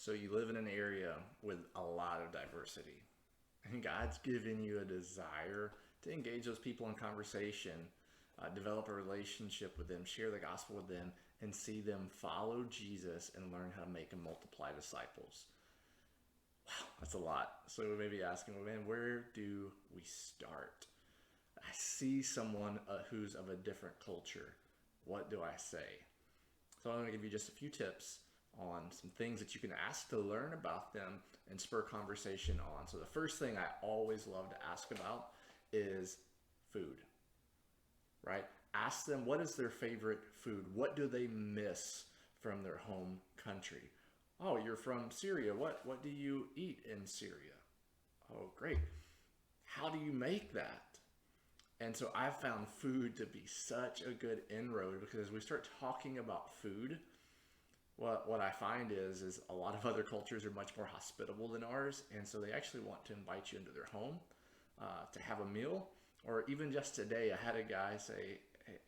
So you live in an area with a lot of diversity, and God's given you a desire to engage those people in conversation, develop a relationship with them, share the gospel with them, and see them follow Jesus and learn how to make and multiply disciples. Wow, that's a lot. So we may be asking, well, man, where do we start? I see someone who's of a different culture. What do I say? So I'm going to give you just a few tips on some things that you can ask to learn about them and spur conversation on. So the first thing I always love to ask about is food, right? Ask them what is their favorite food? What do they miss from their home country? Oh, you're from Syria. What do you eat in Syria? Oh, great. How do you make that? And so I've found food to be such a good inroad because as we start talking about food, what I find is a lot of other cultures are much more hospitable than ours, and so they actually want to invite you into their home to have a meal, or even just today, I had a guy say,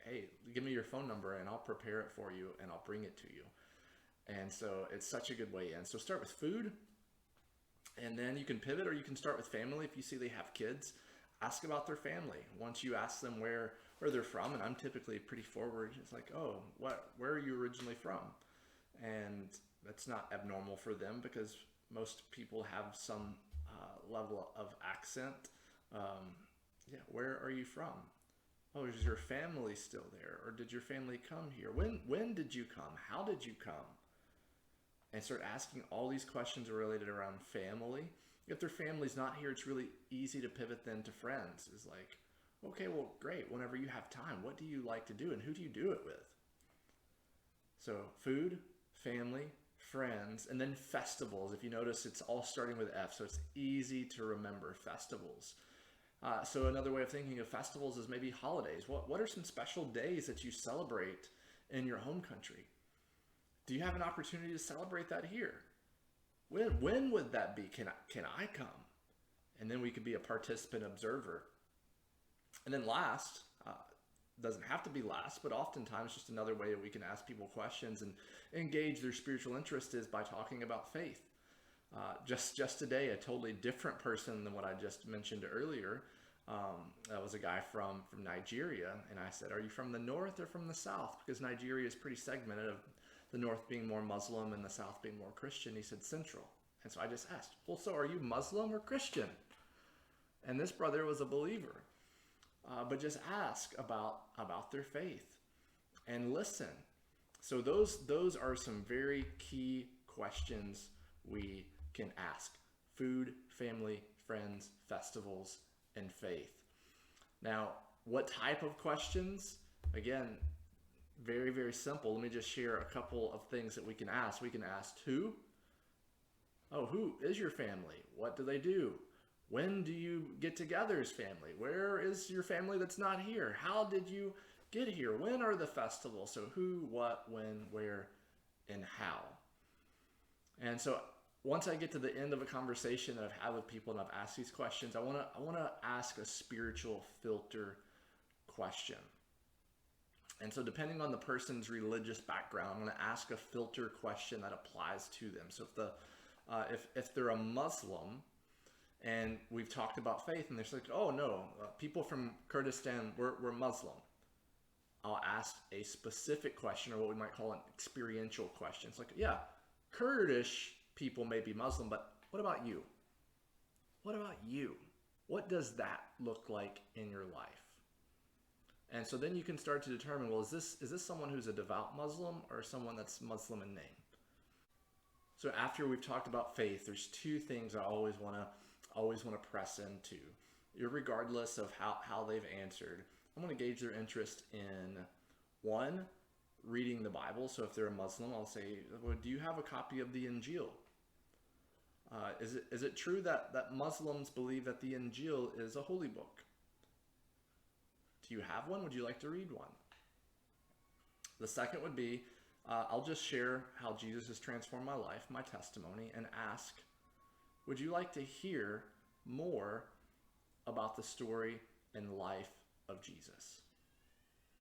"Hey, give me your phone number, and I'll prepare it for you, and I'll bring it to you." And so it's such a good way in. So start with food, and then you can pivot, or you can start with family. If you see they have kids, ask about their family. Once you ask them where they're from, and I'm typically pretty forward, it's like, "Oh, where are you originally from?" And that's not abnormal for them because most people have some level of accent. Yeah, where are you from? Oh, is your family still there, or did your family come here? When did you come? How did you come? And start asking all these questions related around family. If their family's not here, it's really easy to pivot then to friends. Is like, okay, well, great. Whenever you have time, what do you like to do, and who do you do it with? So food, family, friends, and then festivals. If you notice, it's all starting with F, so it's easy to remember festivals. So another way of thinking of festivals is maybe holidays. What are some special days that you celebrate in your home country? Do you have an opportunity to celebrate that here? When would that be? Can I come? And then we could be a participant observer. And then last, doesn't have to be last, but oftentimes just another way that we can ask people questions and engage their spiritual interest is by talking about faith. Just today, a totally different person than what I just mentioned earlier. That was a guy from Nigeria, and I said, "Are you from the north or from the south?" Because Nigeria is pretty segmented, of the north being more Muslim and the south being more Christian. He said central, and so I just asked, "Well, so are you Muslim or Christian?" And this brother was a believer. But just ask about their faith and listen. So those are some very key questions we can ask: food, family, friends, festivals, and faith. Now, what type of questions? Again, very, very simple. Let me just share a couple of things that we can ask. We can ask who? Oh, who is your family? What do they do? When do you get together as family? Where is your family that's not here? How did you get here? When are the festivals? So who, what, when, where, and how. And so once I get to the end of a conversation that I've had with people and I've asked these questions, I wanna ask a spiritual filter question. And so depending on the person's religious background, I'm gonna ask a filter question that applies to them. So if they're a Muslim, and we've talked about faith, and they're like, "Oh no, people from Kurdistan, we're Muslim." I'll ask a specific question, or what we might call an experiential question. It's like, yeah, Kurdish people may be Muslim, but what about you? What about you? What does that look like in your life? And so then you can start to determine, well, is this someone who's a devout Muslim or someone that's Muslim in name? So after we've talked about faith, there's two things I always want to press into, regardless of how they've answered. I want to gauge their interest in, one, reading the Bible. So if they're a Muslim, I'll say, well, do you have a copy of the Injil? Is it true that Muslims believe that the Injil is a holy book? Do you have one? Would you like to read one? The second would be, I'll just share how Jesus has transformed my life, my testimony, and ask, would you like to hear more about the story and life of Jesus?